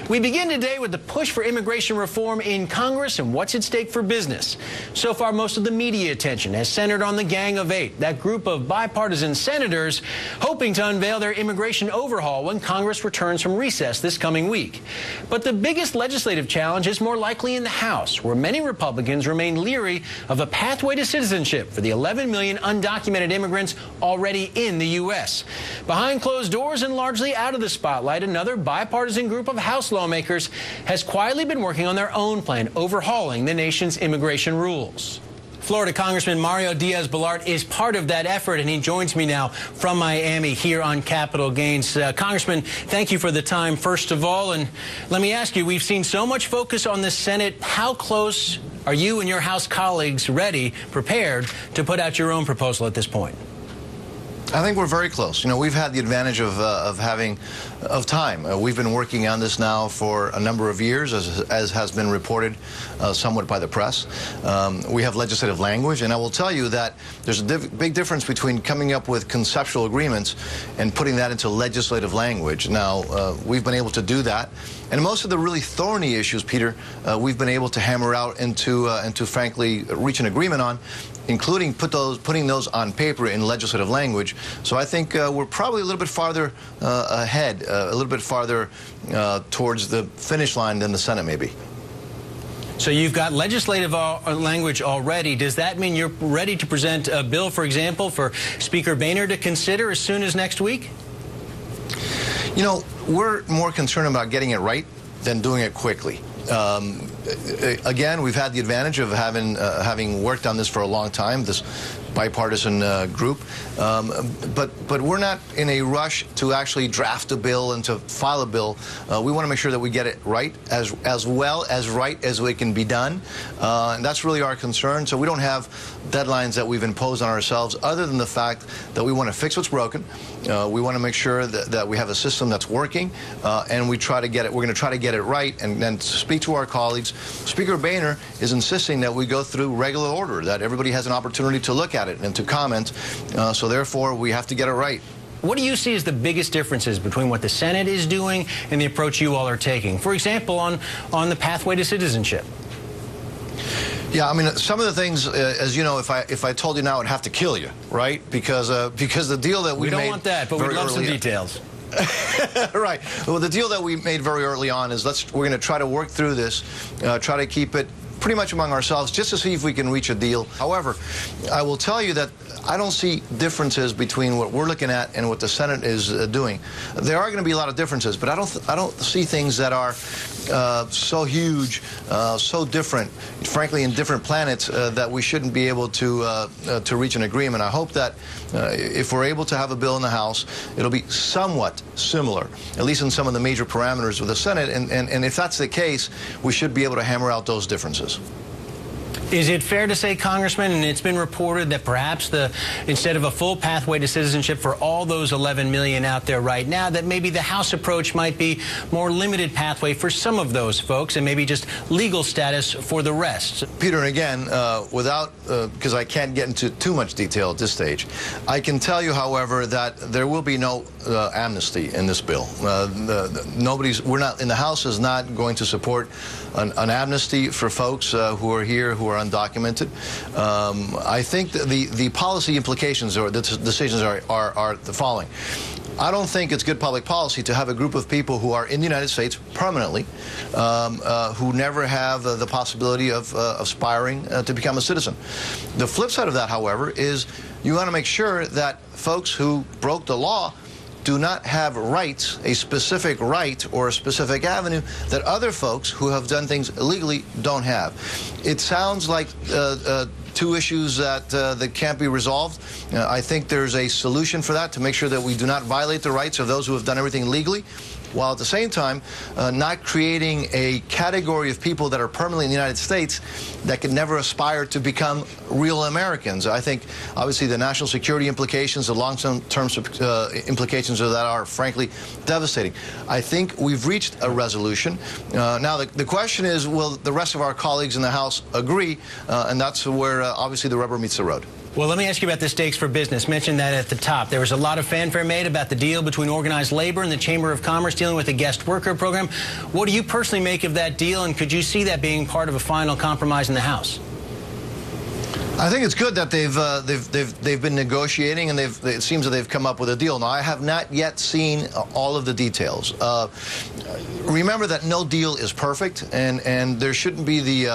We begin today with the push for immigration reform in Congress and what's at stake for business. So far, most of the media attention has centered on the Gang of Eight, that group of bipartisan senators hoping to unveil their immigration overhaul when Congress returns from recess this coming week. But the biggest legislative challenge is more likely in the House, where many Republicans remain leery of a pathway to citizenship for the 11 million undocumented immigrants already in the U.S. Behind closed doors and largely out of the spotlight, another bipartisan group of House lawmakers has quietly been working on their own plan, overhauling the nation's immigration rules. Florida Congressman Mario Diaz-Balart is part of that effort, and he joins me now from Miami here on Capitol Gains. Congressman, thank you for the time, first of all. And let me ask you, we've seen so much focus on the Senate. How close are you and your House colleagues ready, prepared to put out your own proposal at this point? I think we're very close. You know, we've had the advantage of time. We've been working on this now for a number of years, as has been reported somewhat by the press. We have legislative language, and I will tell you that there's a big difference between coming up with conceptual agreements and putting that into legislative language. Now, we've been able to do that, and most of the really thorny issues, Peter, we've been able to hammer out into frankly reach an agreement on, including putting those on paper in legislative language. So I think we're probably a little bit farther ahead, a little bit farther towards the finish line than the Senate maybe. So you've got legislative language already. Does that mean you're ready to present a bill, for example, for Speaker Boehner to consider as soon as next week? You know, we're more concerned about getting it right than doing it quickly. Again, we've had the advantage of having worked on this for a long time, this bipartisan group, but we're not in a rush to actually draft a bill and to file a bill. We want to make sure that we get it right, as well as right as it can be done, and that's really our concern. So we don't have deadlines that we've imposed on ourselves, other than the fact that we want to fix what's broken. We want to make sure that we have a system that's working, and we try to get it. We're going to try to get it right, and then speak to our colleagues. Speaker Boehner is insisting that we go through regular order, that everybody has an opportunity to look at it and to comment. So therefore, we have to get it right. What do you see as the biggest differences between what the Senate is doing and the approach you all are taking? For example, on the pathway to citizenship. Yeah, I mean, some of the things, as you know, if I told you now, I'd have to kill you, right? Because the deal that we made. We don't want that, but we'd love some details. Right. Well, the deal that we made very early on is we're going to try to work through this, try to keep it pretty much among ourselves, just to see if we can reach a deal. However, I will tell you that I don't see differences between what we're looking at and what the Senate is doing. There are going to be a lot of differences, but I don't see things that are so huge, so different, frankly, in different planets, that we shouldn't be able to reach an agreement. I hope that if we're able to have a bill in the House, it'll be somewhat similar, at least in some of the major parameters of the Senate. And if that's the case, we should be able to hammer out those differences. Is it fair to say, Congressman, and it's been reported that perhaps instead of a full pathway to citizenship for all those 11 million out there right now, that maybe the House approach might be more limited pathway for some of those folks and maybe just legal status for the rest? Peter, and again, because I can't get into too much detail at this stage, I can tell you, however, that there will be no amnesty in this bill. The House is not going to support an amnesty for folks who are here, who are undocumented. I think the policy implications or the decisions are the following. I don't think it's good public policy to have a group of people who are in the United States permanently, who never have the possibility of aspiring to become a citizen. The flip side of that, however, is you want to make sure that folks who broke the law do not have rights, a specific right or a specific avenue that other folks who have done things illegally don't have. It sounds like two issues that can't be resolved. I think there's a solution for that, to make sure that we do not violate the rights of those who have done everything legally, while at the same time not creating a category of people that are permanently in the United States that can never aspire to become real Americans. I think, obviously, the national security implications, the long-term implications of that are, frankly, devastating. I think we've reached a resolution. Now, the question is, will the rest of our colleagues in the House agree? And that's where, obviously, the rubber meets the road. Well, let me ask you about the stakes for business. Mentioned that at the top. There was a lot of fanfare made about the deal between organized labor and the Chamber of Commerce dealing with the guest worker program. What do you personally make of that deal, and could you see that being part of a final compromise in the House? I think it's good that they've been negotiating, and it seems that they've come up with a deal. Now, I have not yet seen all of the details. Remember that no deal is perfect, and there shouldn't be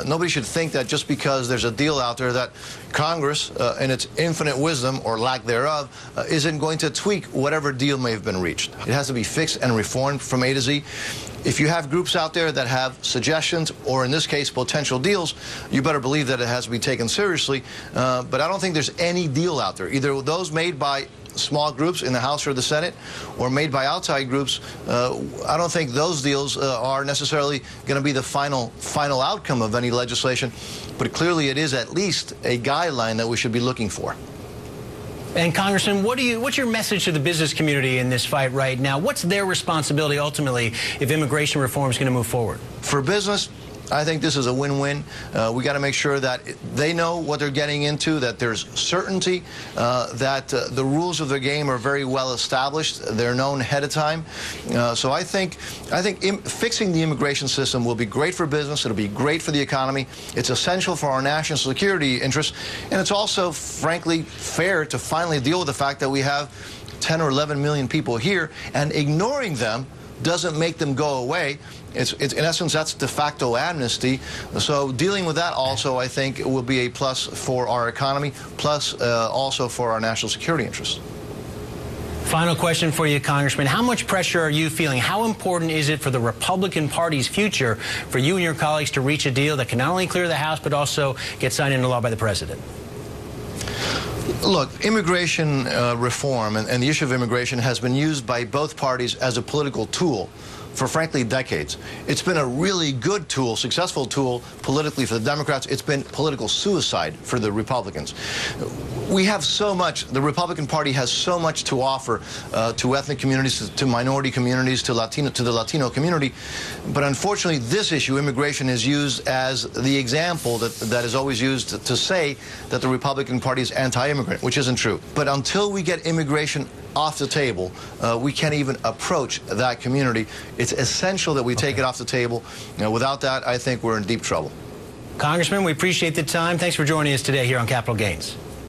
nobody should think that just because there's a deal out there that Congress, in its infinite wisdom or lack thereof, isn't going to tweak whatever deal may have been reached. It has to be fixed and reformed from A to Z. If you have groups out there that have suggestions, or in this case, potential deals, you better believe that it has to be taken seriously. But I don't think there's any deal out there, either those made by small groups in the House or the Senate, or made by outside groups. I don't think those deals are necessarily going to be the final outcome of any legislation. But clearly, it is at least a guideline that we should be looking for. And Congressman, what's your message to the business community in this fight right now? What's their responsibility ultimately if immigration reform is going to move forward? For business, I think this is a win-win. We got to make sure that they know what they're getting into, that there's certainty, that the rules of the game are very well established. They're known ahead of time. So I think fixing the immigration system will be great for business. It'll be great for the economy. It's essential for our national security interests. And it's also, frankly, fair to finally deal with the fact that we have 10 or 11 million people here, and ignoring them doesn't make them go away. It's in essence, that's de facto amnesty. So dealing with that also, I think, will be a plus for our economy, plus also for our national security interests. Final question for you, Congressman. How much pressure are you feeling? How important is it for the Republican Party's future for you and your colleagues to reach a deal that can not only clear the House, but also get signed into law by the president? Look, immigration reform and the issue of immigration has been used by both parties as a political tool for, frankly, decades. It's been a really good tool, successful tool politically for the Democrats. It's been political suicide for the Republicans. We have so much, the Republican Party has so much to offer to ethnic communities, to minority communities, to the Latino community. But unfortunately, this issue, immigration, is used as the example that is always used to say that the Republican Party is anti-immigrant, which isn't true. But until we get immigration off the table, we can't even approach that community. It's essential that we take it off the table. Without that, I think we're in deep trouble. Congressman, we appreciate the time. Thanks for joining us today here on Capital Gains.